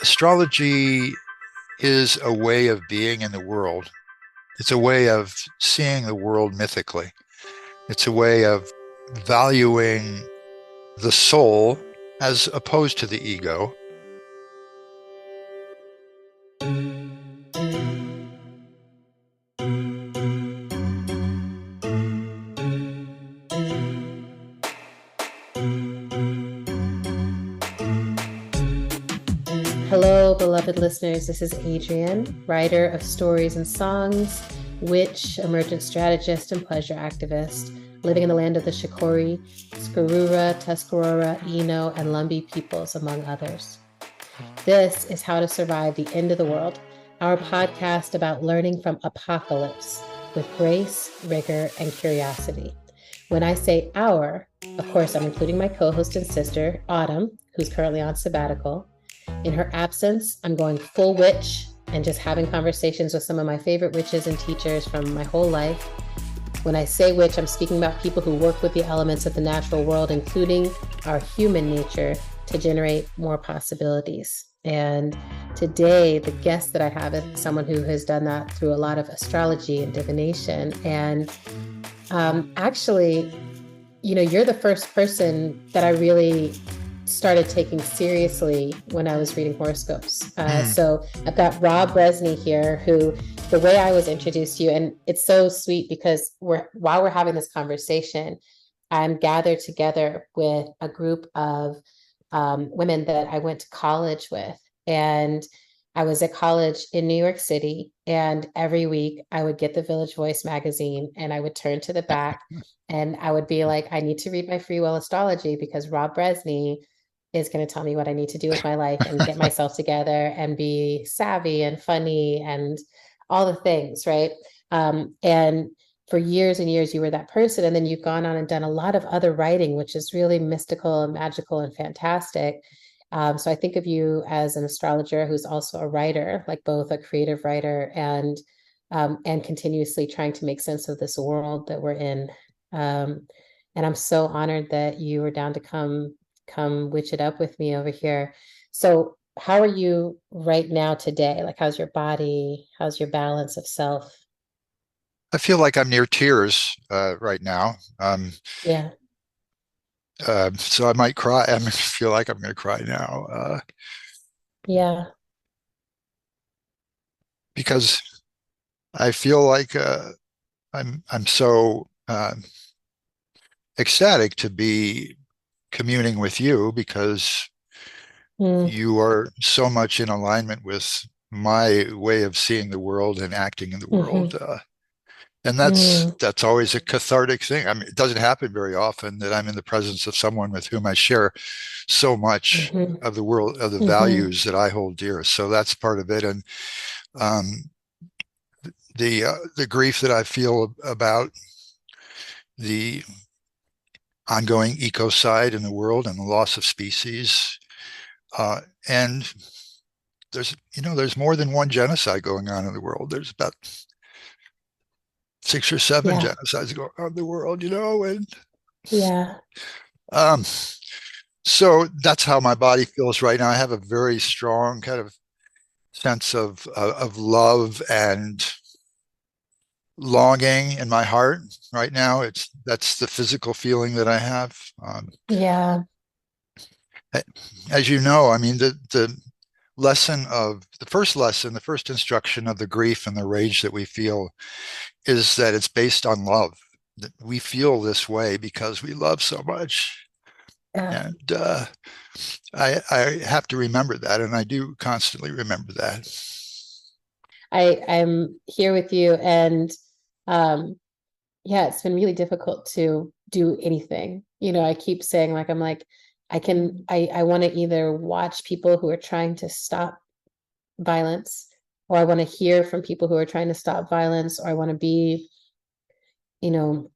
Astrology is a way of being in the world. It's a way of seeing the world mythically. It's a way of valuing the soul as opposed to the ego. Hello, beloved listeners. This is Adrienne, writer of stories and songs, witch, emergent strategist, and pleasure activist, living in the land of the Shikori, Skarura, Tuscarora, Eno, and Lumbee peoples, among others. This is How to Survive the End of the World, our podcast about learning from apocalypse with grace, rigor, and curiosity. When I say our, of course, I'm including my co-host and sister, Autumn, who's currently on sabbatical. In her absence, I'm going full witch and just having conversations with some of my favorite witches and teachers from my whole life. When I say witch, I'm speaking about people who work with the elements of the natural world, including our human nature, to generate more possibilities. And today, the guest that I have is someone who has done that through a lot of astrology and divination. And actually, you're the first person that I really started taking seriously when I was reading horoscopes. So I've got Rob Brezsny here, who the way I was introduced to you, and it's so sweet because while we're having this conversation, I'm gathered together with a group of women that I went to college with. And I was at college in New York City, and every week I would get the Village Voice magazine and I would turn to the back and I would be like, I need to read my free will astrology because Rob Brezsny is going to tell me what I need to do with my life and get myself together and be savvy and funny and all the things, right? And for years and years, you were that person. And then you've gone on and done a lot of other writing, which is really mystical and magical and fantastic. So I think of you as an astrologer who's also a writer, like both a creative writer and continuously trying to make sense of this world that we're in. And I'm so honored that you were down to come witch it up with me over here. So how are you right now today? Like, how's your body? How's your balance of self? I feel like I'm near tears right now. Yeah. So I might cry. I feel like I'm going to cry now Yeah. because I feel like I'm so ecstatic to be communing with you because Mm, you are so much in alignment with my way of seeing the world and acting in the world. hmm And mm, that's always a cathartic thing. I mean, it doesn't happen very often that I'm in the presence of someone with whom I share so much hmm of the world, of the hmm values that I hold dear. So that's part of it. And um, the grief that I feel about the ongoing ecocide in the world and the loss of species. And there's more than one genocide going on in the world. There's about six or seven Yeah. genocides going on in the world, and Yeah. um, so that's how my body feels right now. I have a very strong kind of sense of love and longing in my heart right now. That's the physical feeling that I have. Yeah. As you know, I mean, the first instruction of the grief and the rage that we feel is that it's based on love. That we feel this way because we love so much, Yeah. and I have to remember that, and I do constantly remember that. I'm here with you. And um, yeah, it's been really difficult to do anything. I keep saying, like, I'm like, I want to either watch people who are trying to stop violence, or I want to hear from people who are trying to stop violence, or I want to be, you know,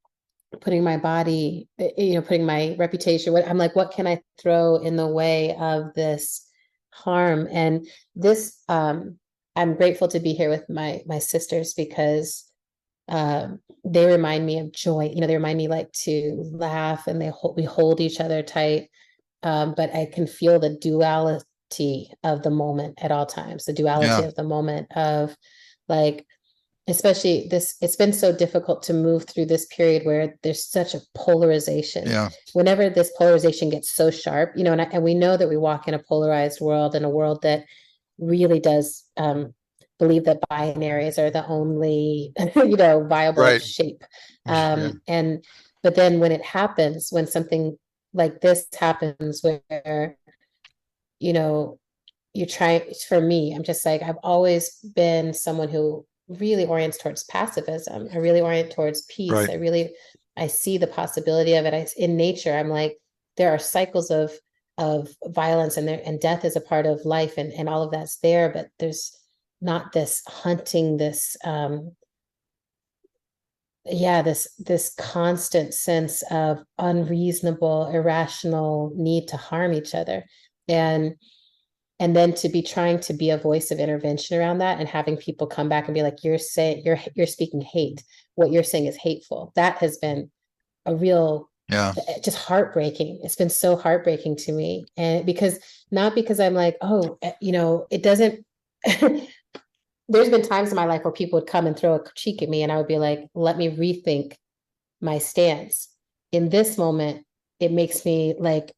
putting my body, putting my reputation. I'm like, what can I throw in the way of this harm? And this, I'm grateful to be here with my sisters because they remind me of joy. They remind me like to laugh, and we hold each other tight. But I can feel the of the moment at all times, the duality Yeah. of the moment of like, especially this, it's been so difficult to move through this period where there's such a polarization. Yeah. Whenever this polarization gets so sharp, and we know that we walk in a polarized world, and a world that really does believe that binaries are the only, viable Right. shape. Yeah. And but then when it happens, when something like this happens, where you know you try, for me, I'm just like, I've always been someone who really orients towards pacifism. I really orient towards peace. Right. I see the possibility of it. In nature, I'm like, there are cycles of violence, and death is a part of life, and all of that's there, but there's not this hunting, this this constant sense of unreasonable, irrational need to harm each other. And then to be trying to be a voice of intervention around that, and having people come back and be like, you're speaking hate. What you're saying is hateful. That has been a real, Yeah. just heartbreaking. It's been so heartbreaking to me. And because, not because I'm like, oh, it doesn't, there's been times in my life where people would come and throw a critique at me, and I would be like, let me rethink my stance. In this moment, it makes me like,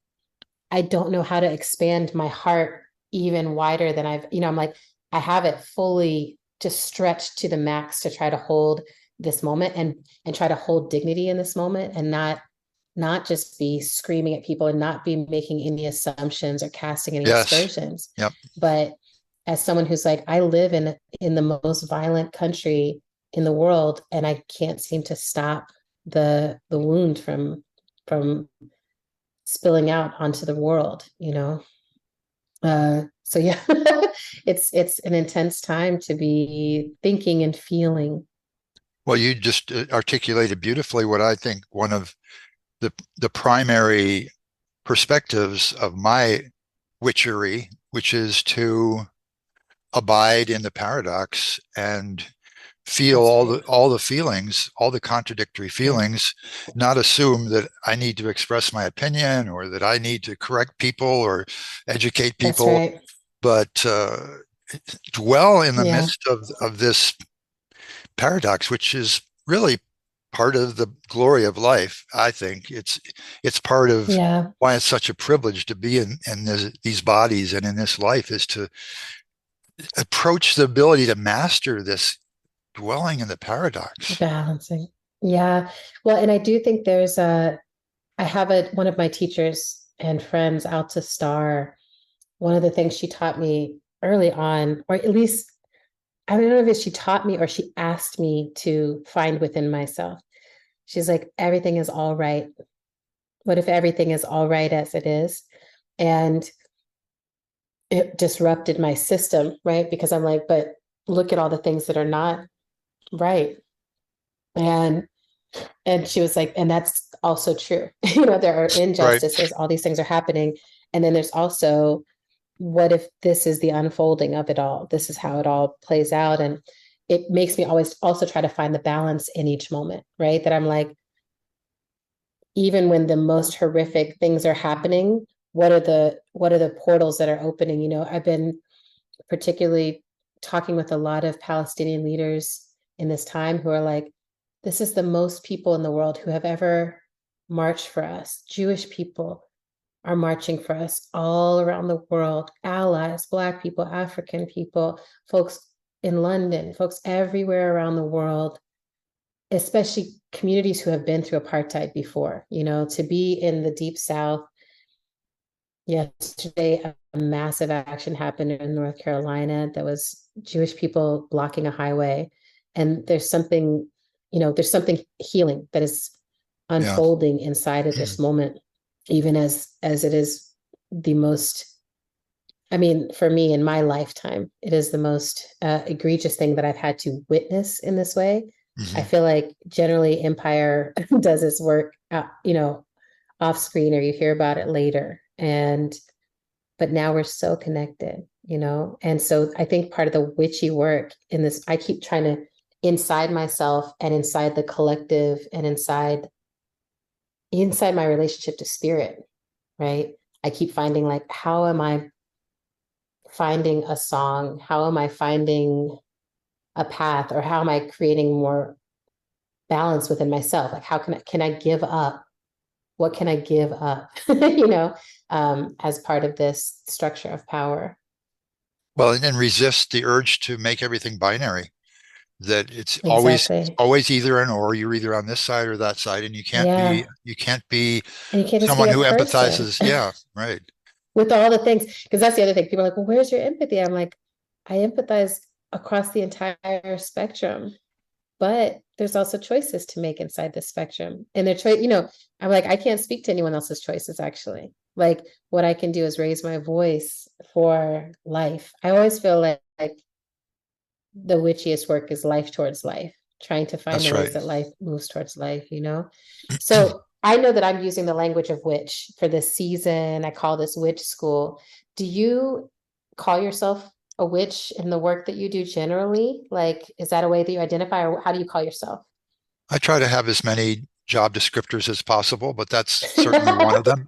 I don't know how to expand my heart even wider than I'm like, I have it fully just stretched to the max to try to hold this moment, and try to hold dignity in this moment, and not just be screaming at people, and not be making any assumptions or casting any Yes. aspersions. Yep. But as someone who's like, I live in the most violent country in the world, and I can't seem to stop the wound from spilling out onto the world. So yeah, it's an intense time to be thinking and feeling. Well, you just articulated beautifully what I think one of the primary perspectives of my witchery, which is to abide in the paradox and feel That's right. all the feelings, all the contradictory Yeah, feelings, not assume that I need to express my opinion or that I need to correct people or educate that's people, right. but dwell in the Yeah, midst of this paradox, which is really part of the glory of life. I think it's part of yeah, why it's such a privilege to be in these bodies and in this life, is to approach the ability to master this dwelling in the paradox. balancing. Yeah. Well, and I do think I have one of my teachers and friends, Alta Star. One of the things she taught me early on, or at least I don't know if she taught me or she asked me to find within myself. She's like, everything is all right. What if everything is all right as it is? And it disrupted my system, right? Because I'm like, but look at all the things that are not right. And she was like, and that's also true. There are Right. injustices, all these things are happening. And then there's also, what if this is the unfolding of it all? This is how it all plays out. And it makes me always also try to find the balance in each moment, right? That I'm like, even when the most horrific things are happening, what are the portals that are opening? I've been particularly talking with a lot of Palestinian leaders in this time who are like, this is the most people in the world who have ever marched for us. Jewish people are marching for us all around the world, allies, Black people, African people, folks in London, folks everywhere around the world, especially communities who have been through apartheid before, to be in the deep South. Yesterday, a massive action happened in North Carolina that was Jewish people blocking a highway. And there's something healing that is Yeah. unfolding inside of this moment, even as it is the most, I mean, for me in my lifetime, it is the most egregious thing that I've had to witness in this way. I Mm-hmm. feel like generally empire does its work, off screen, or you hear about it later. But now we're so connected. And so I think part of the witchy work in this, I keep trying to, inside myself and inside the collective and inside my relationship to spirit, right? I keep finding like, how am I finding a song? How am I finding a path, or how am I creating more balance within myself? Like, how can I give up? What can I give up, as part of this structure of power? Well, and resist the urge to make everything binary, that it's Exactly. always either and or. You're either on this side or that side, and Yeah. you can't be And you can't just be someone a who person empathizes. Yeah, right. with all the things. Because that's the other thing. People are like, well, where's your empathy? I'm like, I empathize across the entire spectrum, but there's also choices to make inside the spectrum. And the choice, I'm like, I can't speak to anyone else's choices, actually. Like, what I can do is raise my voice for life. I always feel like the witchiest work is life towards life, trying to find the That's ways right. that life moves towards life. So I know that I'm using the language of witch for this season. I call this witch school. Do you call yourself a witch in the work that you do generally? Like, is that a way that you identify, or how do you call yourself? I try to have as many job descriptors as possible, but that's certainly one of them.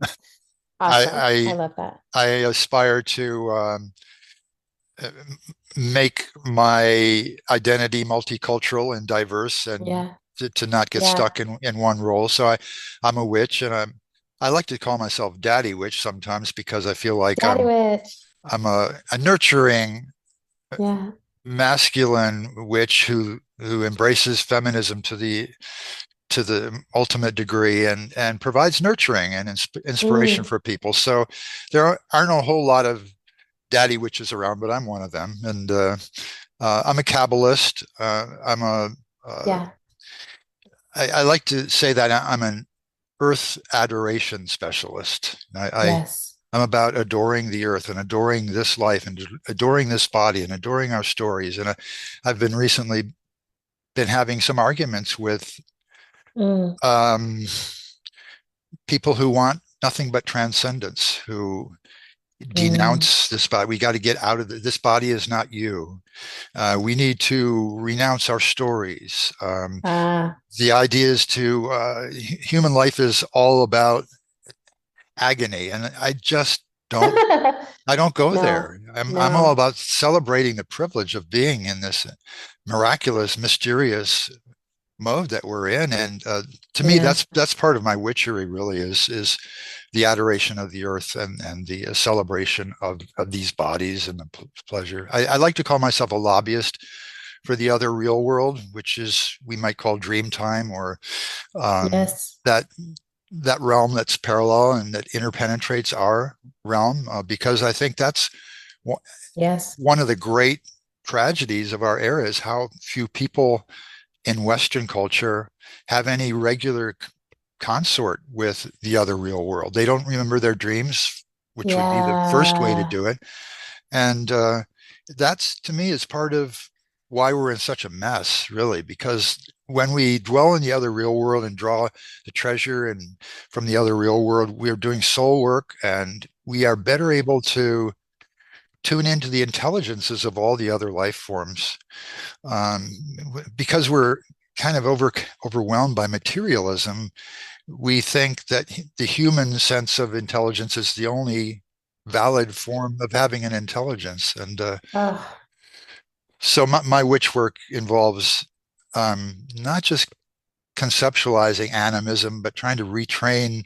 Awesome. I I love that. I aspire to make my identity multicultural and diverse, and Yeah. to not get Yeah. stuck in one role. So I'm a witch, and I like to call myself Daddy Witch sometimes because I feel like Daddy witch. I'm a nurturing Yeah. masculine witch who embraces feminism to the ultimate degree, and provides nurturing and inspiration Mm, for people. So aren't a whole lot of daddy witches around, but I'm one of them. And I'm a Kabbalist. Uh, yeah. I like to say that I'm an earth adoration specialist. Yes. I'm about adoring the earth and adoring this life and adoring this body and adoring our stories. And I've been recently been having some arguments with Mm, um, people who want nothing but transcendence, who mm. denounce this body. We got to get out of this body is not you. We need to renounce our stories. Ah. The idea is to human life is all about agony, and I don't go No, there. I'm all no. about celebrating the privilege of being in this miraculous, mysterious mode that we're in. And to me, Yeah. that's part of my witchery. Really, is the adoration of the earth, and the celebration of these bodies and the pleasure. I like to call myself a lobbyist for the other real world, which is we might call dream time, or Yes. that that realm that's parallel and that interpenetrates our realm, because I think that's Yes. one of the great tragedies of our era is how few people in Western culture have any regular consort with the other real world. They don't remember their dreams, which would be the first way to Yeah. do it. And that's, to me, is part of why we're in such a mess, really, because when we dwell in the other real world and draw the treasure and from the other real world, we're doing soul work, and we are better able to tune into the intelligences of all the other life forms, um, because we're kind of overwhelmed by materialism. We think that the human sense of intelligence is the only valid form of having an intelligence. And Oh, so my witch work involves not just conceptualizing animism, but trying to retrain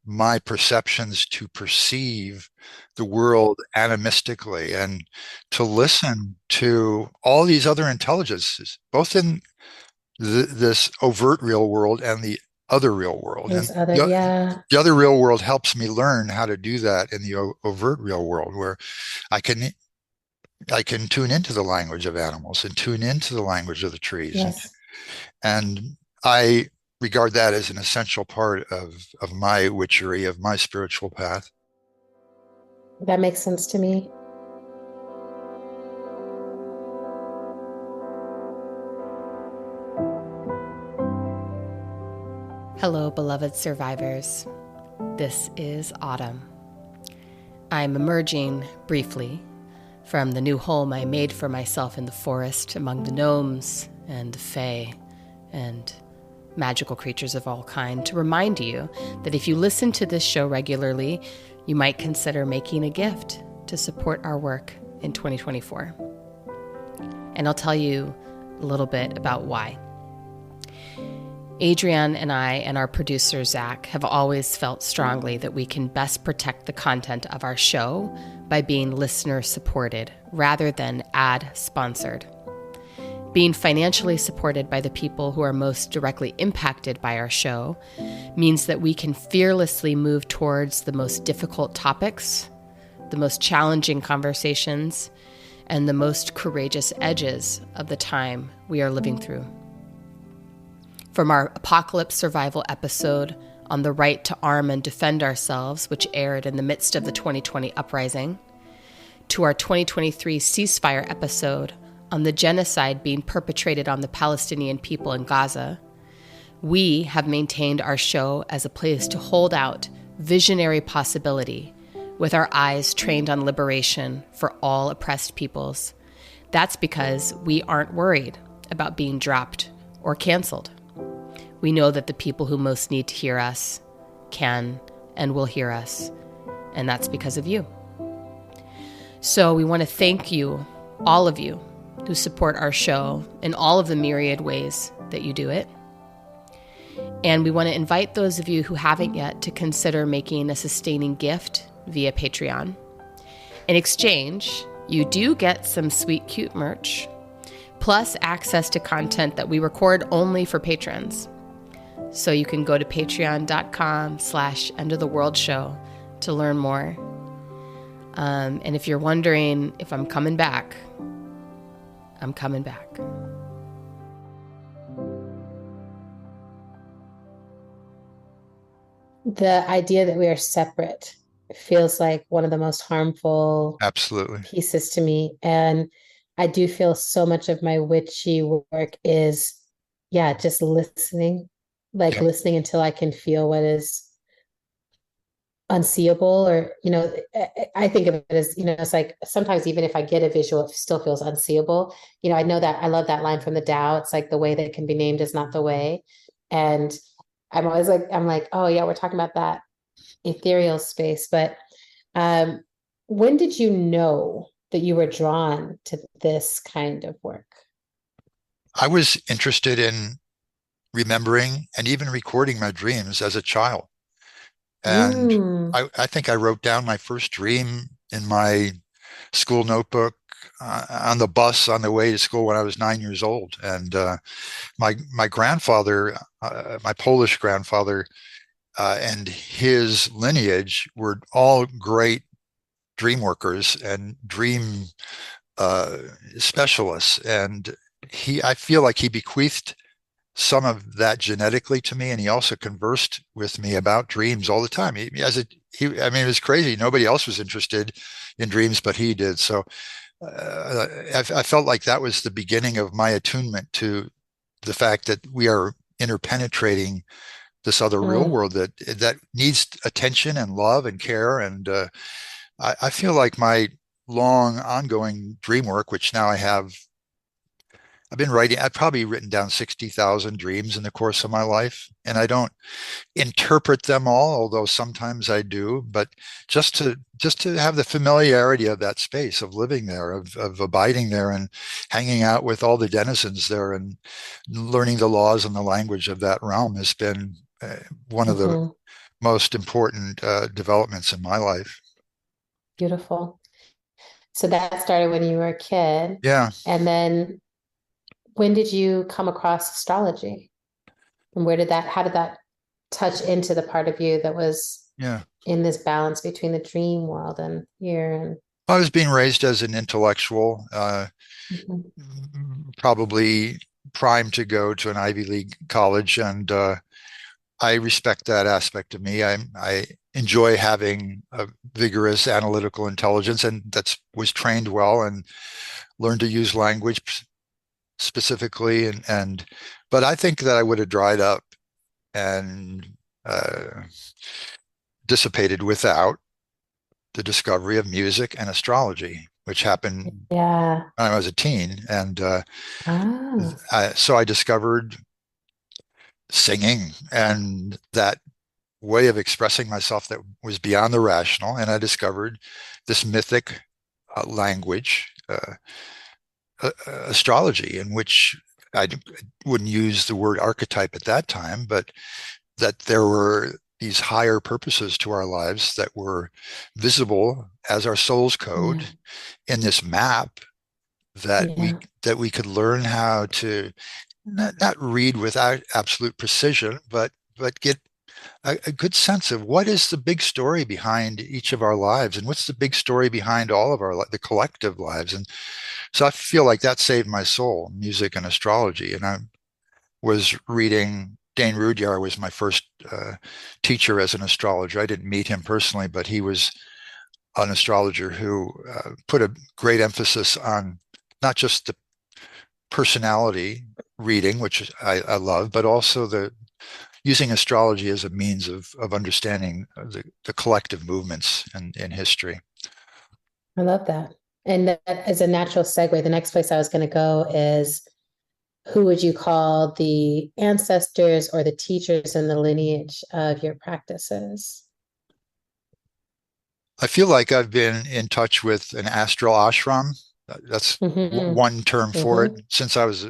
my perceptions to perceive the world animistically, and to listen to all these other intelligences, both in this overt real world and the other real world. And these other, yeah. the other real world helps me learn how to do that in the overt real world, where I can I can tune into the language of animals and tune into the language of the trees, Yes. and I regard that as an essential part of my witchery, of my spiritual path. That makes sense to me. Hello, beloved survivors. This is Autumn. I'm emerging briefly from the new home I made for myself in the forest among the gnomes and the fae and magical creatures of all kind to remind you that if you listen to this show regularly, you might consider making a gift to support our work in 2024. And I'll tell you a little bit about why. Adrienne and I and our producer, Zach, have always felt strongly that we can best protect the content of our show by being listener-supported rather than ad-sponsored. Being financially supported by the people who are most directly impacted by our show means that we can fearlessly move towards the most difficult topics, the most challenging conversations, and the most courageous edges of the time we are living through. From our apocalypse survival episode on the right to arm and defend ourselves, which aired in the midst of the 2020 uprising, to our 2023 ceasefire episode on the genocide being perpetrated on the Palestinian people in Gaza, we have maintained our show as a place to hold out visionary possibility with our eyes trained on liberation for all oppressed peoples. That's because we aren't worried about being dropped or canceled. We know that the people who most need to hear us can and will hear us, and that's because of you. So we want to thank you, all of you, who support our show in all of the myriad ways that you do it. And we want to invite those of you who haven't yet to consider making a sustaining gift via Patreon. In exchange, you do get some sweet, cute merch, plus access to content that we record only for patrons. So you can go to patreon.com/endoftheworldshow to learn more. And if you're wondering if I'm coming back, I'm coming back. The idea that we are separate feels like one of the most harmful Absolutely. pieces to me. And I do feel so much of my witchy work is, just listening, Yeah. listening until I can feel what is unseeable, or I think of it as, it's like sometimes even if I get a visual, it still feels unseeable. I know that I love that line from the Tao. It's like the way that can be named is not the way. And I'm always like, oh yeah, we're talking about that ethereal space. But when did you know that you were drawn to this kind of work? I was interested in remembering and even recording my dreams as a child. And I think I wrote down my first dream in my school notebook on the bus on the way to school when I was 9 years old. And my grandfather, my Polish grandfather, and his lineage were all great dream workers and dream specialists. And I feel like he bequeathed some of that genetically to me, and he also conversed with me about dreams all the time. I mean, it was crazy. Nobody else was interested in dreams, but he did. So I felt like that was the beginning of my attunement to the fact that we are interpenetrating this other real world that needs attention and love and care. And I feel like my long ongoing dream work, which now I've been writing, I've probably written down 60,000 dreams in the course of my life, and I don't interpret them all, although sometimes I do, but just to have the familiarity of that space, of living there, of abiding there and hanging out with all the denizens there and learning the laws and the language of that realm has been one of the most important developments in my life. Beautiful. So that started when you were a kid. Yeah. And then when did you come across astrology? And how did that touch into the part of you that was in this balance between the dream world and here? And I was being raised as an intellectual, probably primed to go to an Ivy League college, and I respect that aspect of me. I enjoy having a vigorous analytical intelligence, and was trained well and learned to use language specifically. But I think that I would have dried up and dissipated without the discovery of music and astrology, which happened when I was a teen. And so I discovered singing and that way of expressing myself that was beyond the rational. And I discovered this mythic language, astrology, in which I wouldn't use the word archetype at that time, but that there were these higher purposes to our lives that were visible as our soul's code Yeah. in this map Yeah. that we could learn how to not read without absolute precision, but get a good sense of what is the big story behind each of our lives and what's the big story behind all of the collective lives. And so I feel like that saved my soul, music and astrology. And I was reading, Dane Rudyard was my first teacher as an astrologer. I didn't meet him personally, but he was an astrologer who put a great emphasis on not just the personality reading, which I love, but also the using astrology as a means of understanding the collective movements in history. I love that. And that as a natural segue, the next place I was going to go is who would you call the ancestors or the teachers in the lineage of your practices? I feel like I've been in touch with an astral ashram. That's Mm-hmm. one term for it Mm-hmm. since I was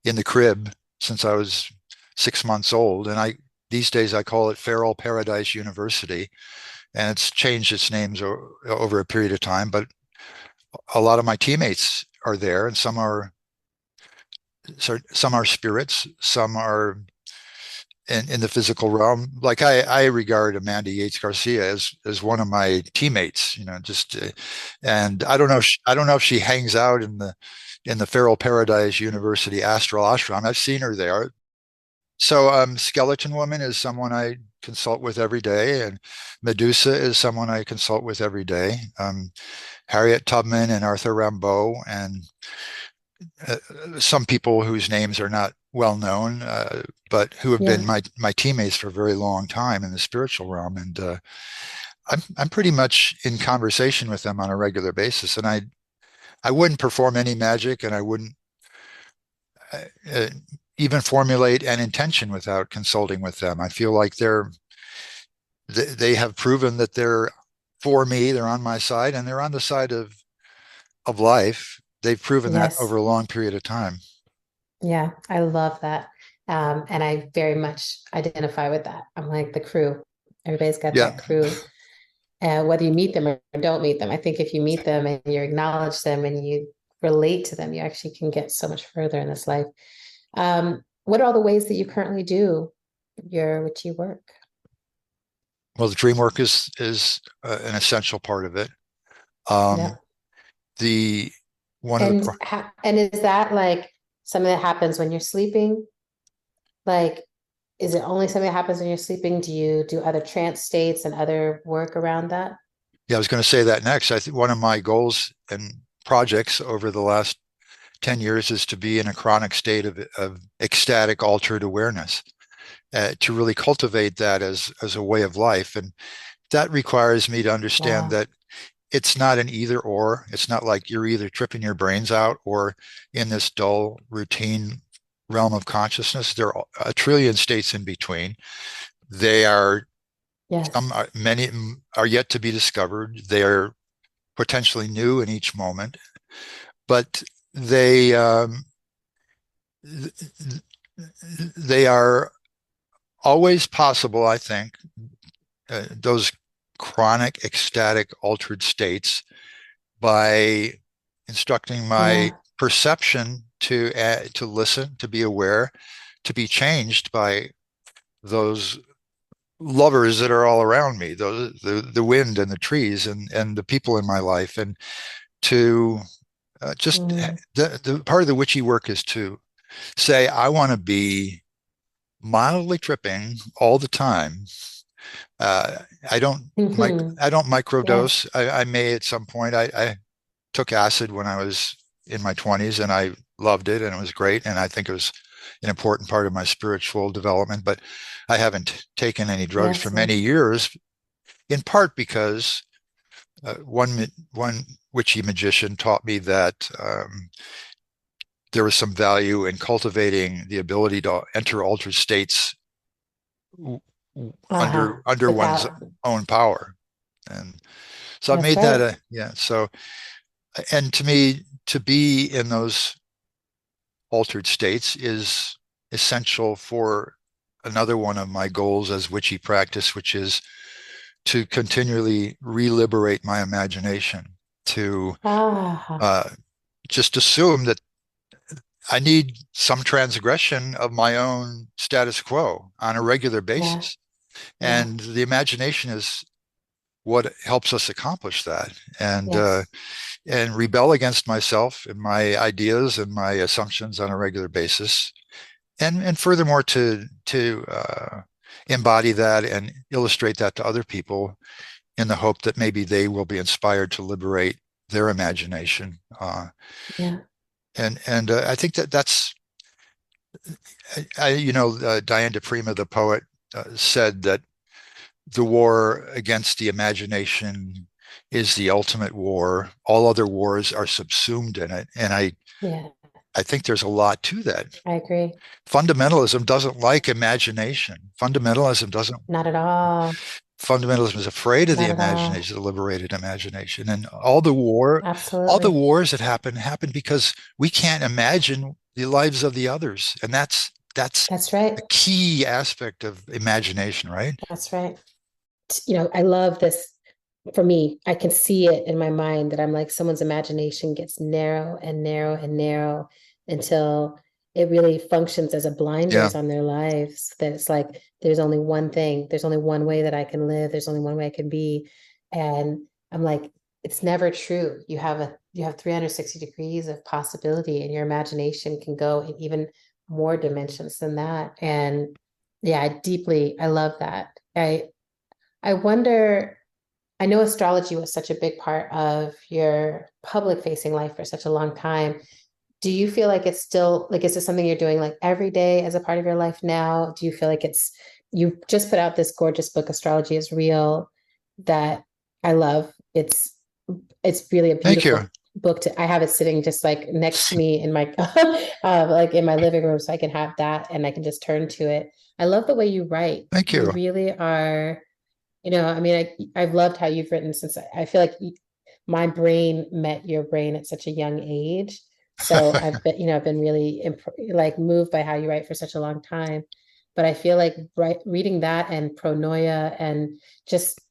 in the crib, since I was 6 months old. And these days I call it Feral Paradise University. And it's changed its names over a period of time. But a lot of my teammates are there, and some are spirits, some are in the physical realm. Like I regard Amanda Yates Garcia as one of my teammates. Just and I don't know if she hangs out in the Feral Paradise University Astral Ashram. I've seen her there. So Skeleton Woman is someone I consult with every day, and Medusa is someone I consult with every day. Harriet Tubman and Arthur Rimbaud and uh, some people whose names are not well known, but who have been Yeah. my teammates for a very long time in the spiritual realm, and I'm pretty much in conversation with them on a regular basis. And I wouldn't perform any magic, and I wouldn't uh, even formulate an intention without consulting with them. I feel like they have proven that they're for me, they're on my side, and they're on the side of life. They've proven that Yes. over a long period of time. Yeah. I love that. And I very much identify with that. I'm like the crew. Everybody's got Yeah, that crew. Whether you meet them or don't meet them, I think if you meet them and you acknowledge them and you relate to them, you actually can get so much further in this life. What are all the ways that you currently do your witchy work? well, the dream work is an essential part of it. Um, Yep. the one of the And is that like something that happens when you're sleeping? Like, is it only something that happens when you're sleeping? Do you do other trance states and other work around that? Yeah, I was going to say that next. I think one of my goals and projects over the last 10 years is to be in a chronic state of ecstatic altered awareness, to really cultivate that as a way of life. And that requires me to understand Wow. that it's not an either or. It's not like you're either tripping your brains out or in this dull routine realm of consciousness. There are a trillion states in between. They are Yes. many are yet to be discovered. They are potentially new in each moment, but they they are always possible. I think those chronic ecstatic altered states by instructing my Yeah. perception to listen, to be aware, to be changed by those lovers that are all around me, the wind and the trees and the people in my life, and to just Mm. the part of the witchy work is to say I want to be mildly tripping all the time. Uh, I don't Mhm. I don't Yes. microdose. I may at some point. I took acid when I was in my 20s, and I loved it, and it was great, and I think it was an important part of my spiritual development. But I haven't taken any drugs for Yes. many Yes. years, in part because one witchy magician taught me that there was some value in cultivating the ability to enter altered states Uh-huh. under one's Without, own power. And So I've That's made that right. a, yeah. So, and to me, to be in those altered states is essential for another one of my goals as witchy practice, which is to continually reliberate my imagination, to Ah, uh, just assume that I need some transgression of my own status quo on a regular yeah, basis. yeah, And the imagination is what helps us accomplish that. yes, And rebel against myself and my ideas and my assumptions on a regular basis. And furthermore, to embody that and illustrate that to other people in the hope that maybe they will be inspired to liberate their imagination. yeah, And I think that that's Diane de Prima, the poet, said that the war against the imagination is the ultimate war. All other wars are subsumed in it, and yeah. I think there's a lot to that. I agree. Fundamentalism doesn't like imagination. Not at all. Fundamentalism is afraid of the Not at all. imagination, the liberated imagination. And all the Absolutely. wars that happen because we can't imagine the lives of the others. And that's That's right. a key aspect of imagination, right? That's right. I love this. For me, I can see it in my mind that I'm like someone's imagination gets narrow and narrow and narrow until it really functions as a Yeah. blinders on their lives. That it's like there's only one thing, there's only one way that I can live, there's only one way I can be. And I'm like, it's never true. You have 360 degrees of possibility, and your imagination can go in even more dimensions than that. And yeah, I love that. I wonder, I know astrology was such a big part of your public facing life for such a long time. Do you feel like it's still like, is this something you're doing like every day as a part of your life now? Do you feel like you just put out this gorgeous book, Astrology is Real, that I love. It's really a Thank you. beautiful book I have it sitting just like next to me in my, like in my living room so I can have that and I can just turn to it. I love the way you write. Thank You you. really are, I mean, I've loved how you've written since I feel like my brain met your brain at such a young age. So I've been really like moved by how you write for such a long time. But I feel like reading that and pronoia and just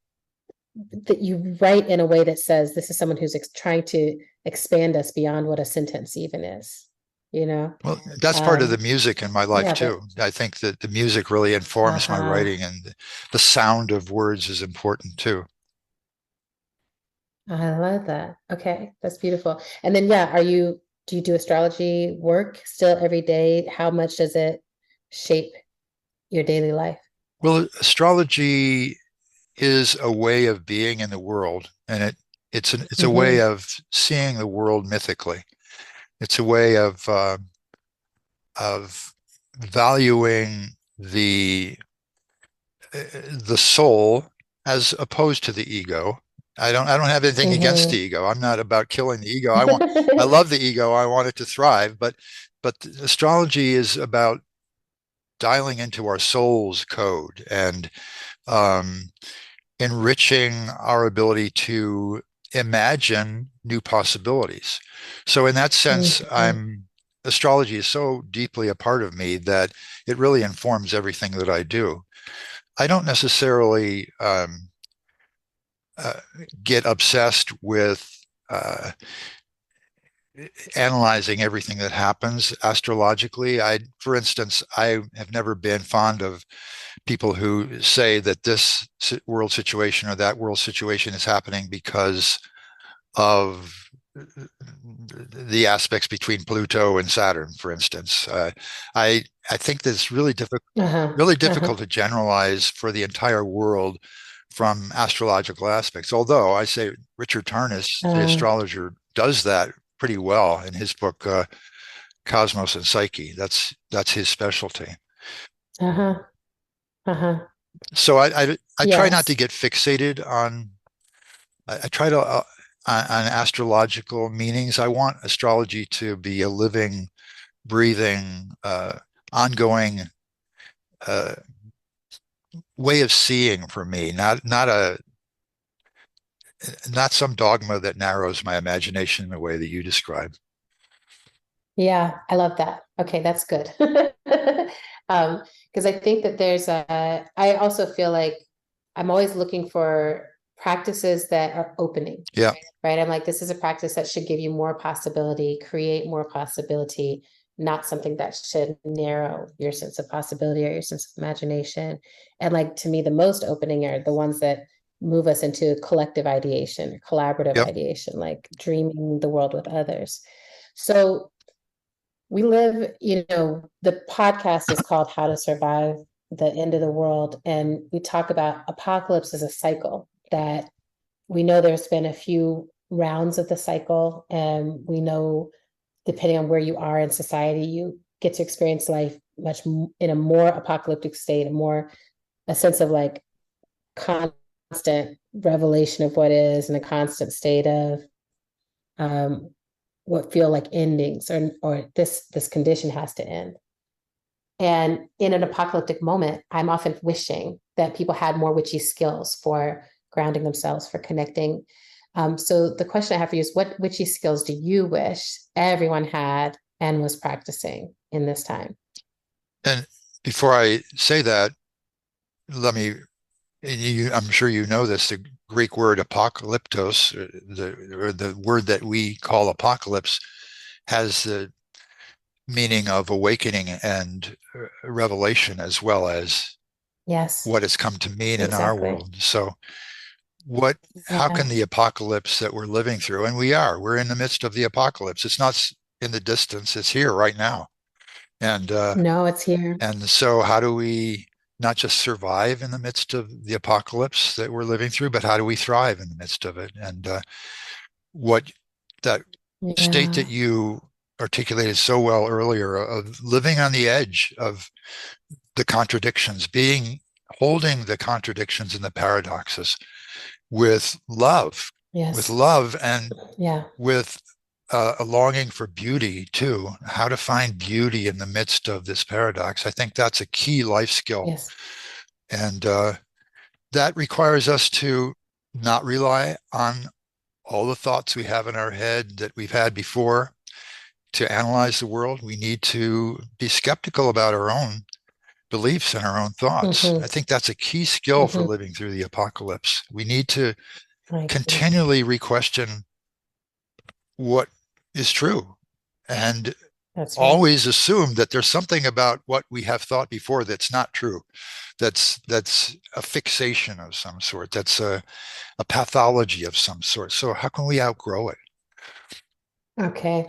that you write in a way that says this is someone who's trying to expand us beyond what a sentence even is, you know? Well, that's part of the Um, music in my life yeah, too. I think that the music really informs my uh-huh. writing, and the sound of words is important too. I love that. Okay, that's beautiful. And then, yeah, do you do astrology work still every day? How much does it shape your daily life? Well, astrology is a way of being in the world, and it's a way Mm-hmm. of seeing the world mythically. It's a way of valuing the soul as opposed to the ego. I don't have anything against the Mm-hmm. ego. I'm not about killing the ego. I love the ego. I want it to thrive, but astrology is about dialing into our soul's code and um, enriching our ability to imagine new possibilities. So in that sense, Mm-hmm. I'm astrology is so deeply a part of me that it really informs everything that I do. I don't necessarily uh, get obsessed with uh, analyzing everything that happens astrologically. For instance, I have never been fond of people who say that this world situation or that world situation is happening because of the aspects between Pluto and Saturn, for instance. I think that it's Uh-huh. really Uh-huh. difficult to generalize for the entire world from astrological aspects. Although I say Richard Tarnas, the Uh, astrologer, does that pretty well in his book Cosmos and Psyche. That's his specialty. uh-huh. Uh-huh. So I try not to Yes. get fixated on. I try to on astrological meanings. I want astrology to be a living, breathing, ongoing uh, way of seeing for me, not a not some dogma that narrows my imagination in the way that you describe. Yeah, I love that. Okay, that's good. Because I think that I also feel like I'm always looking for practices that are opening, Yeah. right? I'm like, this is a practice that should give you more possibility, create more possibility, not something that should narrow your sense of possibility or your sense of imagination. And like to me, the most opening are the ones that move us into collective ideation, collaborative Yep. ideation, like dreaming the world with others. So we live, the podcast is called How to Survive the End of the World. And we talk about apocalypse as a cycle that we know there's been a few rounds of the cycle. And we know, depending on where you are in society, you get to experience life in a more apocalyptic state, a sense of like constant revelation of what is and a constant state of um, what feel like endings or this condition has to end. And in an apocalyptic moment, I'm often wishing that people had more witchy skills for grounding themselves, for connecting. So the question I have for you is, what witchy skills do you wish everyone had and was practicing in this time? And before I say that, let me, I'm sure you know this, the Greek word apocalyptos, or the word that we call apocalypse, has the meaning of awakening and revelation as well as Yes, what has come to mean in our exactly. world. So how can Yeah. the apocalypse that we're living through, and we're in the midst of the apocalypse. It's not in the distance, it's here right now. And No, it's here. so how do we not just survive in the midst of the apocalypse that we're living through, but how do we thrive in the midst of it? And what that state that Yeah. you articulated so well earlier of living on the edge of the contradictions, holding the contradictions and the paradoxes with love, with Yes. love and Yeah. with a longing for beauty too, how to find beauty in the midst of this paradox. I think that's a key life skill. Yes. And that requires us to not rely on all the thoughts we have in our head that we've had before to analyze the world. We need to be skeptical about our own beliefs and our own thoughts. I Mm-hmm. think that's a key skill for Mm-hmm. living through the apocalypse. We need to I agree. continually re-question what is true and That's right. always assume that there's something about what we have thought before that's not true. That's a fixation of some sort. That's a pathology of some sort. So how can we outgrow it? Okay.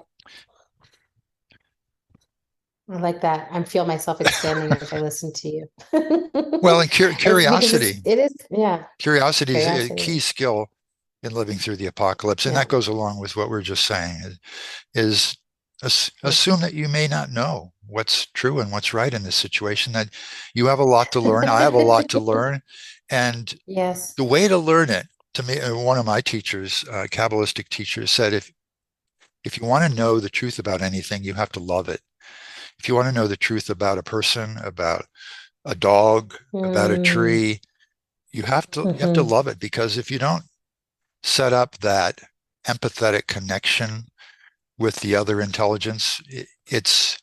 I like that. I feel myself expanding as I listen to you. Well, and It's because it is, yeah, curiosity is a curiosity. key skill in living through the apocalypse, and Yeah. that goes along with what we're just saying. Is Yeah. assume that you may not know what's true and what's right in this situation. That you have a lot to learn. I have a lot to learn, and Yes. the way to learn it, to me, one of my teachers, Kabbalistic teachers, said if you want to know the truth about anything, you have to love it. If you want to know the truth about a person, about a dog, about a Mm, tree, you have to hmm. love it, because if you don't set up that empathetic connection with the other intelligence, its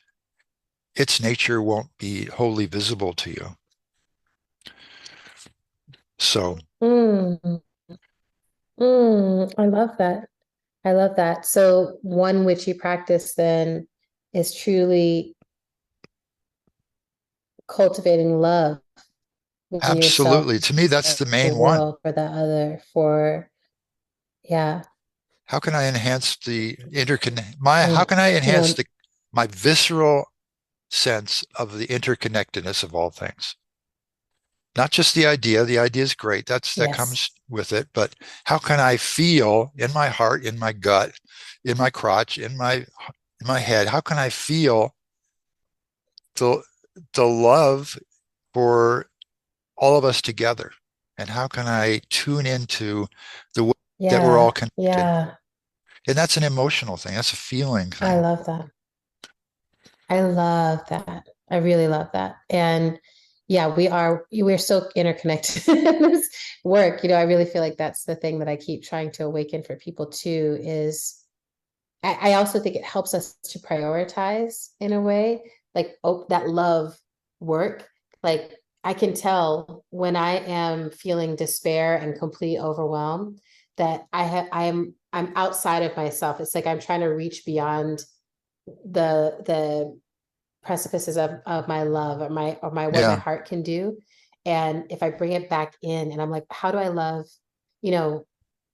nature won't be wholly visible to you. So Mm, I love that. I love that. So one which you practice then is truly cultivating love in yourself, absolutely, to me, that's for the the main one. world, for the other, yeah. How can I enhance the interconnect my how And, can I you enhance know, the my visceral sense of the interconnectedness of all things? Not just the idea is great, that yes. comes with it, but how can I feel in my heart, in my gut, in my crotch, in my head, how can I feel the love for all of us together, and how can I tune into the way that we're all Yeah. connected? Yeah. And that's an emotional thing, that's a feeling I thing. love that. I love that. I really love that. And Yeah, we're so interconnected in this work. I really feel like that's the thing that I keep trying to awaken for people too, is I also think it helps us to prioritize in a way, like, oh, that love work. Like, I can tell when I am feeling despair and complete overwhelm that I'm outside of myself. It's like I'm trying to reach beyond the precipices of my love, or my what my Yeah, heart can do. And if I bring it back in and I'm like, you know,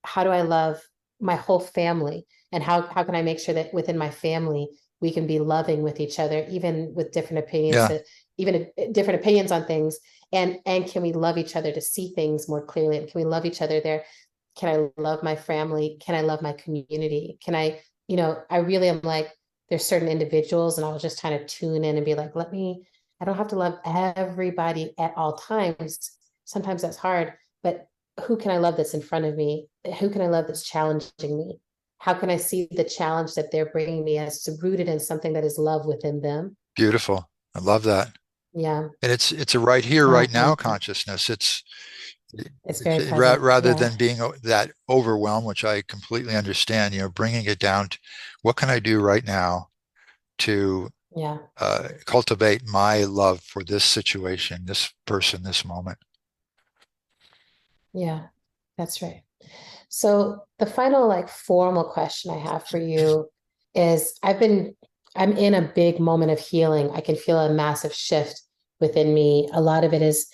how do I love my whole family? And how can I make sure that within my family we can be loving with each other, even with different opinions, yeah, to even different opinions on things. And can we love each other to see things more clearly? And can we love each other there? Can I love my family? Can I love my community? Can I, I really am like, there's certain individuals, and I was just trying to tune in and be like, I don't have to love everybody at all times. Sometimes that's hard, but who can I love that's in front of me? Who can I love that's challenging me? How can I see the challenge that they're bringing me as rooted in something that is love within them? beautiful. I love that. Yeah. And it's a right here, right now Um, consciousness. it's very present. Rather Yeah. than being that overwhelmed, which I completely understand, bringing it down to what can I do right now to Yeah. cultivate my love for this situation, this person, this moment. Yeah. That's right. So the final like formal question I have for you is I'm in a big moment of healing. I can feel a massive shift within me. A lot of it is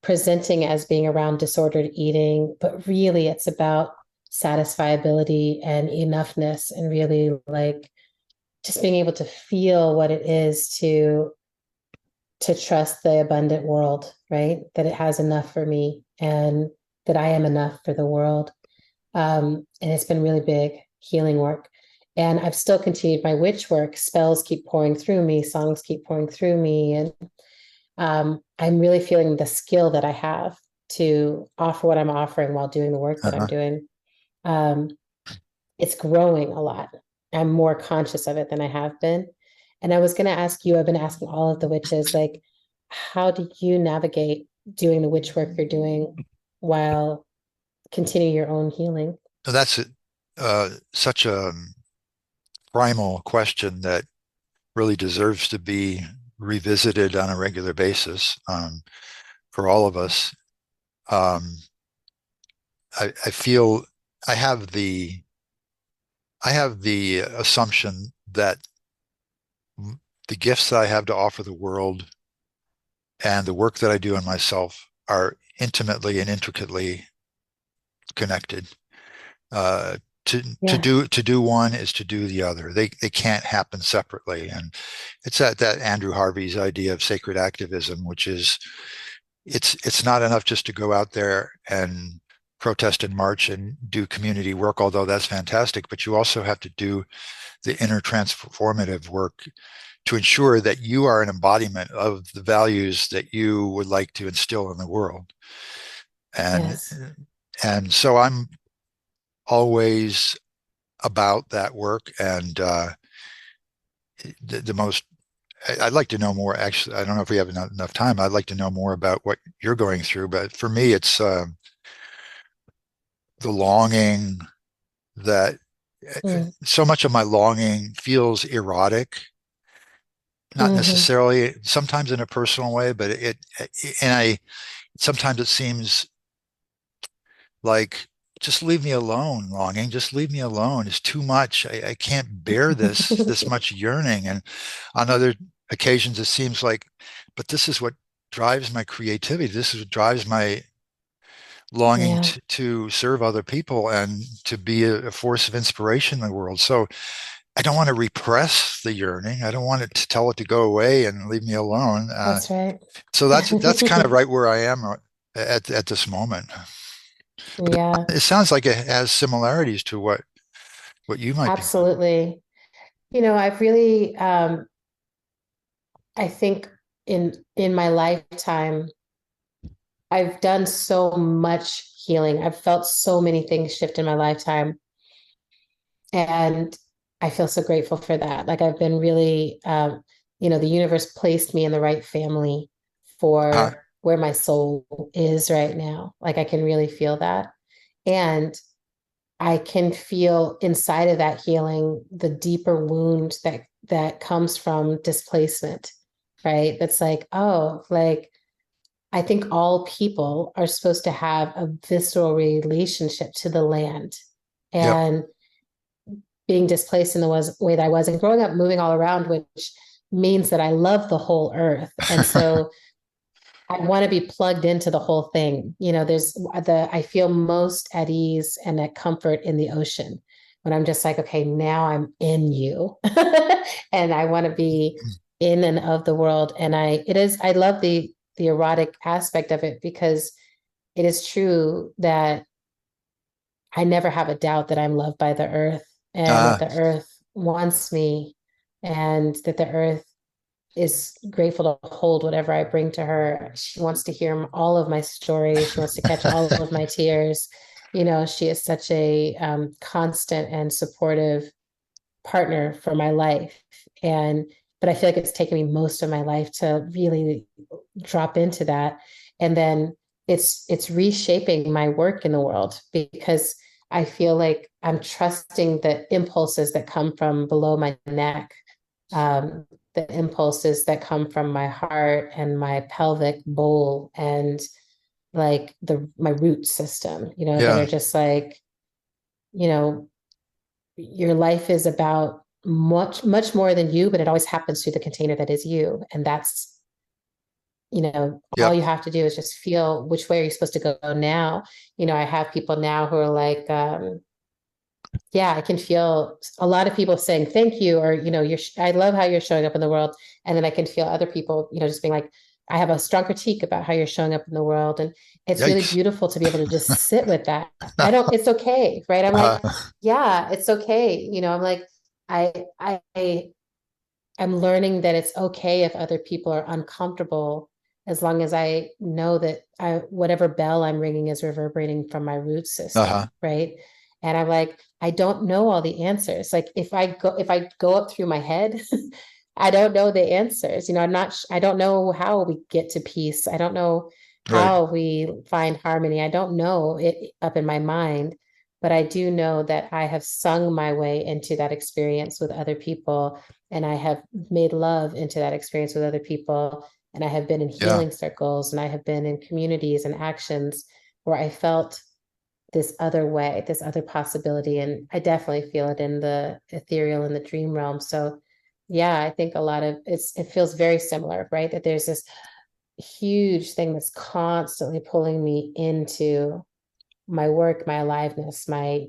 presenting as being around disordered eating, but really it's about satisfiability and enoughness, and really like just being able to feel what it is to trust the abundant world, right? That it has enough for me and that I am enough for the world. And it's been really big healing work. And I've still continued my witch work. Spells keep pouring through me, songs keep pouring through me. And I'm really feeling the skill that I have to offer what I'm offering while doing the work that I'm Uh-huh. doing. Um, it's growing a lot. I'm more conscious of it than I have been. And I was going to ask you, I've been asking all of the witches, like, how do you navigate doing the witch work you're doing while continuing your own healing? So that's such a primal question that really deserves to be revisited on a regular basis for all of us. Um, I feel I have the I have the assumption that the gifts that I have to offer the world and the work that I do on myself are intimately and intricately connected. Uh, Yeah. to do one is to do the other. They can't happen separately. And it's that Andrew Harvey's idea of sacred activism, which is it's not enough just to go out there and protest and march and do community work, although that's fantastic, but you also have to do the inner transformative work to ensure that you are an embodiment of the values that you would like to instill in the world. And Yes. so I'm always about that work. And the most I'd like to know more. Actually, I don't know if we have enough time. I'd like to know more about what you're going through. But for me, it's the longing that Mm. so much of my longing feels erotic, not Hmm. necessarily sometimes in a personal way, but and I sometimes it seems like just leave me alone, longing, just leave me alone. It's too much. I can't bear this much yearning. And on other occasions, it seems like, but this is what drives my creativity. This is what drives my longing Yeah, to serve other people and to be a force of inspiration in the world. So I don't want to repress the yearning. I don't want it to tell it to go away and leave me alone. that's right. So that's kind of right where I am at this moment. Yeah, It sounds like it has similarities to what you might be. absolutely. I've really, I think in my lifetime, I've done so much healing. I've felt so many things shift in my lifetime, and I feel so grateful for that. Like I've been really, the universe placed me in the right family Uh-huh. for where my soul is right now. Like I can really feel that. And I can feel inside of that healing the deeper wound that comes from displacement, right? That's like, oh, like I think all people are supposed to have a visceral relationship to the land. Yep. And being displaced in the way that I was and growing up moving all around, which means that I love the whole earth. And so I want to be plugged into the whole thing. You know, I feel most at ease and at comfort in the ocean when I'm just like, okay, now I'm in you. And I want to be in and of the world. And I love the erotic aspect of it because it is true that I never have a doubt that I'm loved by the earth and that Ah, the earth wants me and that the earth is grateful to hold whatever I bring to her. She wants to hear all of my stories. She wants to catch all of my tears. You know, she is such a constant and supportive partner for my life. But I feel like it's taken me most of my life to really drop into that. And then it's reshaping my work in the world because I feel like I'm trusting the impulses that come from below my neck, the impulses that come from my heart and my pelvic bowl and like my root system, you know, that are yeah. just like, you know, your life is about much more than you, but it always happens through the container that is you. And that's, you know, all Yep. you have to do is just feel which way are you supposed to go now. You know, I have people now who are like, yeah, I can feel a lot of people saying thank you, or, you know, I love how you're showing up in the world. And then I can feel other people, you know, just being like, I have a strong critique about how you're showing up in the world. And it's really Yikes. beautiful to be able to just sit with that. It's okay. Right. I'm like, Uh, yeah, it's okay. You know, I'm like, I I'm learning that it's okay if other people are uncomfortable as long as I know that whatever bell I'm ringing is reverberating from my root uh-huh. system, right? And I'm like, I don't know all the answers. Like if I go up through my head, I don't know the answers. You know, I don't know how we get to peace. I don't know Right. how we find harmony. I don't know it up in my mind, but I do know that I have sung my way into that experience with other people, and I have made love into that experience with other people. And I have been in Yeah. healing circles and I have been in communities and actions where I felt this other way, this other possibility. And I definitely feel it in the ethereal and the dream realm. So yeah, I think a lot of it feels very similar, right? That there's this huge thing that's constantly pulling me into my work, my aliveness, my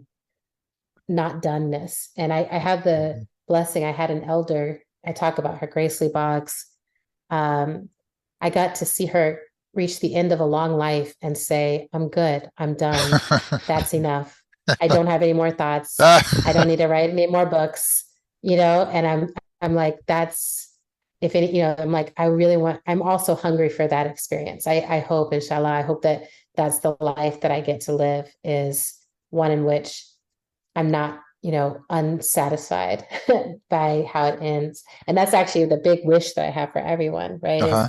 not doneness. And I have the Mhm. blessing. I had an elder. I talk about her, Grace Lee Boggs. Um, I got to see her reach the end of a long life and say, I'm good. I'm done. That's enough. I don't have any more thoughts. I don't need to write any more books, you know? And I'm like, that's, if any, you know, I'm like, I'm also hungry for that experience. I hope, inshallah, I hope that that's the life that I get to live, is one in which I'm not, you know, unsatisfied by how it ends. And that's actually the big wish that I have for everyone, right? Is, Uh-huh.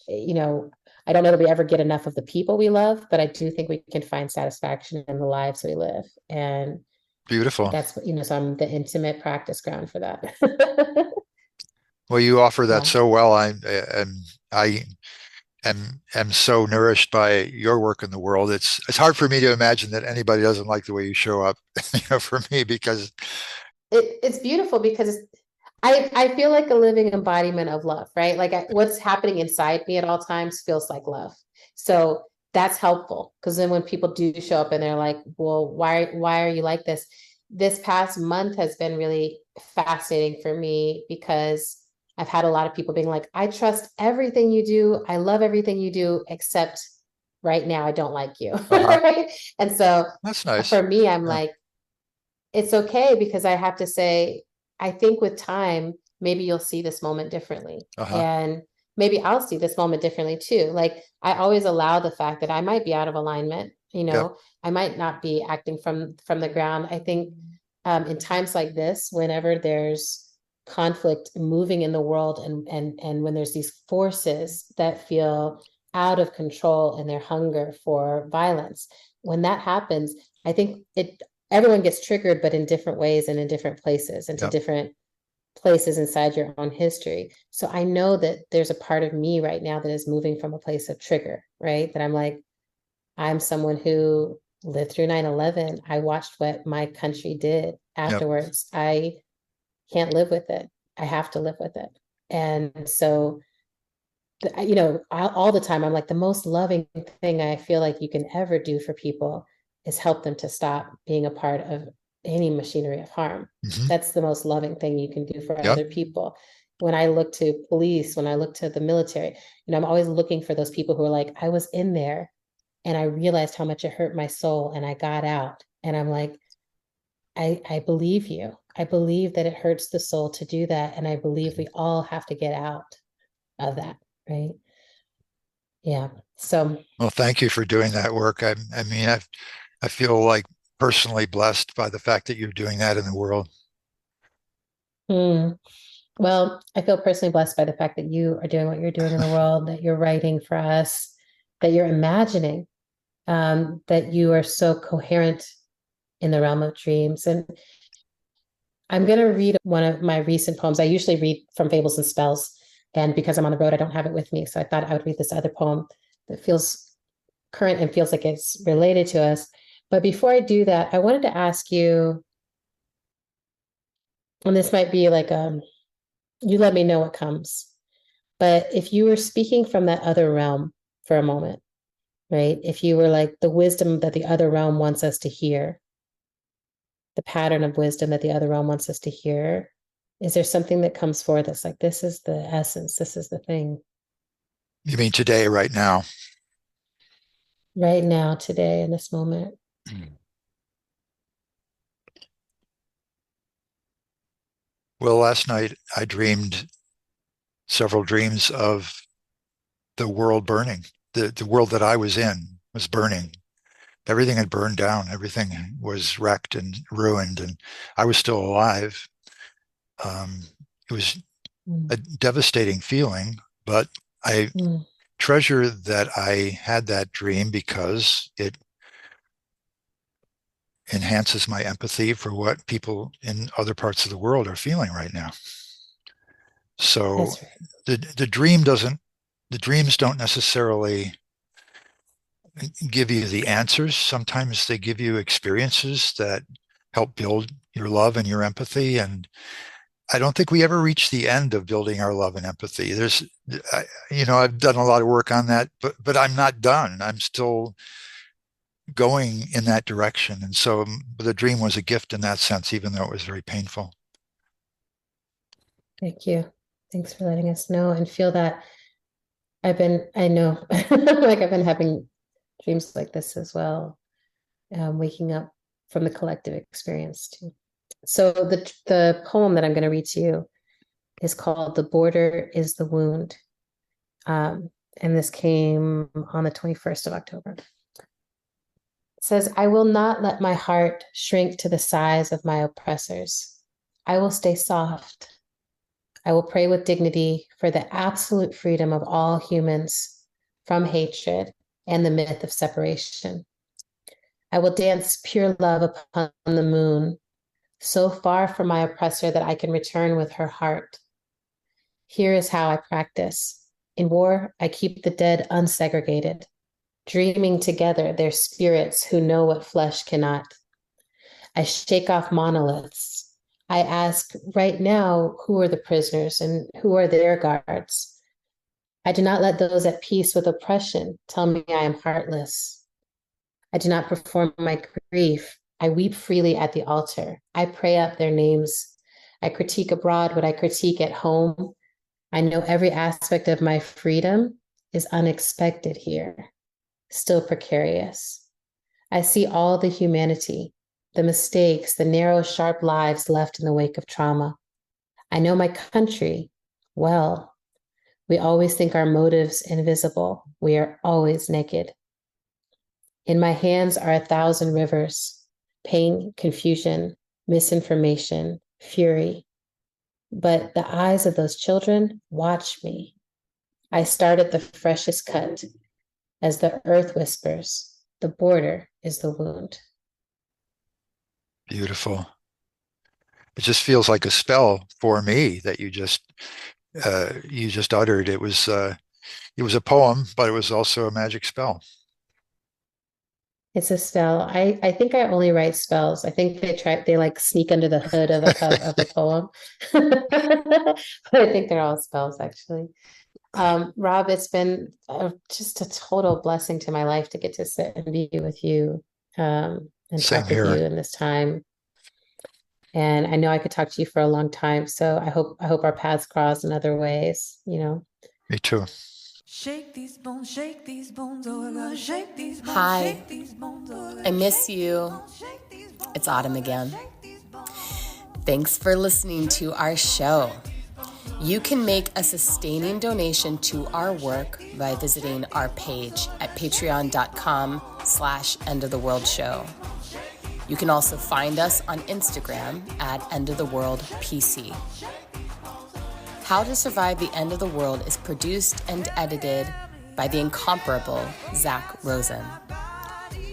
you know, I don't know that we ever get enough of the people we love, but I do think we can find satisfaction in the lives we live. And Beautiful. that's what, you know, so I'm the intimate practice ground for that. Well, you offer that Yeah. so well. I am so nourished by your work in the world. It's hard for me to imagine that anybody doesn't like the way you show up, for me, because It's beautiful because I feel like a living embodiment of love, right? Like what's happening inside me at all times feels like love. So that's helpful because then when people do show up and they're like, well, why are you like this? This past month has been really fascinating for me because I've had a lot of people being like, I trust everything you do. I love everything you do, except right now I don't like you. uh-huh. Right. And so That's nice. for me, I'm Yeah. like, it's okay because I have to say, I think with time, maybe you'll see this moment differently. Uh-huh. And maybe I'll see this moment differently too. Like I always allow the fact that I might be out of alignment, you Yep. know, I might not be acting from the ground. I think in times like this, whenever there's conflict moving in the world and when there's these forces that feel out of control in their hunger for violence. When that happens, I think everyone gets triggered, but in different ways and in different places and to Yep. different places inside your own history. So I know that there's a part of me right now that is moving from a place of trigger, right? That I'm like, I'm someone who lived through 9/11. I watched what my country did Yep. afterwards. I can't live with it. I have to live with it. And so, all the time, I'm like, the most loving thing I feel like you can ever do for people is help them to stop being a part of any machinery of harm. Hmm. That's the most loving thing you can do for Yep. other people. When I look to police, when I look to the military, I'm always looking for those people who are like, I was in there and I realized how much it hurt my soul and I got out. And I'm like, I believe you. I believe that it hurts the soul to do that. And I believe we all have to get out of that, right? Yeah. So, Well, thank you for doing that work. I mean, I feel like personally blessed by the fact that you're doing that in the world. mm, well, I feel personally blessed by the fact that you are doing what you're doing in the world, that you're writing for us, that you're imagining, that you are so coherent in the realm of dreams. And I'm going to read one of my recent poems. I usually read from Fables and Spells. And because I'm on the road, I don't have it with me. So I thought I would read this other poem that feels current and feels like it's related to us. But before I do that, I wanted to ask you, and this might be like, you let me know what comes. But if you were speaking from that other realm for a moment, right? If you were like the wisdom that the other realm wants us to hear, the pattern of wisdom that the other realm wants us to hear, is there something that comes forth that's like, this is the essence, this is the thing You mean today, right now? right now, today, in this moment? Well, last night I dreamed several dreams of the world burning. The world that I was in was burning. Everything had burned down. Everything was wrecked and ruined, and I was still alive. It was Mm, a devastating feeling, but I mm, treasure that I had that dream because it enhances my empathy for what people in other parts of the world are feeling right now. So that's right. the dream doesn't the dreams don't necessarily give you the answers. Sometimes they give you experiences that help build your love and your empathy. And I don't think we ever reach the end of building our love and empathy. I've done a lot of work on that, but I'm not done. I'm still going in that direction. And so the dream was a gift in that sense, even though it was very painful. Thank you. Thanks for letting us know and feel that. I know, like I've been having dreams like this as well, waking up from the collective experience too. So the poem that I'm going to read to you is called "The Border is the Wound," and this came on the 21st of October. It says, "I will not let my heart shrink to the size of my oppressors. I will stay soft. I will pray with dignity for the absolute freedom of all humans from hatred and the myth of separation. I will dance pure love upon the moon, so far from my oppressor that I can return with her heart. Here is how I practice. In war, I keep the dead unsegregated, dreaming together their spirits who know what flesh cannot. I shake off monoliths. I ask right now, who are the prisoners and who are their guards? I do not let those at peace with oppression tell me I am heartless. I do not perform my grief. I weep freely at the altar. I pray up their names. I critique abroad what I critique at home. I know every aspect of my freedom is unexpected here, still precarious. I see all the humanity, the mistakes, the narrow, sharp lives left in the wake of trauma. I know my country well. We always think our motives invisible. We are always naked. In my hands are 1,000 rivers, pain, confusion, misinformation, fury. But the eyes of those children watch me. I start at the freshest cut, As the earth whispers, the border is the wound. Beautiful. It just feels like a spell for me that you just uttered. It was a poem, but it was also a magic spell. It's a spell. I think I only write spells. I think they like sneak under the hood of a poem. But I think they're all spells actually. Rob, it's been just a total blessing to my life to get to sit and be with you and Same talk with you here. in this time. And I know I could talk to you for a long time, so I hope our paths cross in other ways, you know. Me too. Shake these bones, shake these bones, oh, I gotta shake these bones. Hi. Shake these bones, oh, I I miss you. It's autumn again. Thanks for listening to our show. You can make a sustaining donation to our work by visiting our page at patreon.com/endoftheworldshow. You can also find us on Instagram at endoftheworldpc. How to Survive the End of the World is produced and edited by the incomparable Zach Rosen.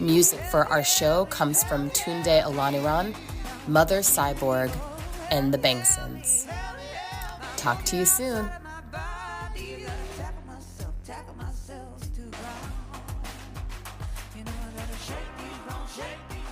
Music for our show comes from Tunde Olaniran, Mother Cyborg, and the Bangsons. Talk to you soon. tackle myself to ground. You know I gotta shake these bones, shake these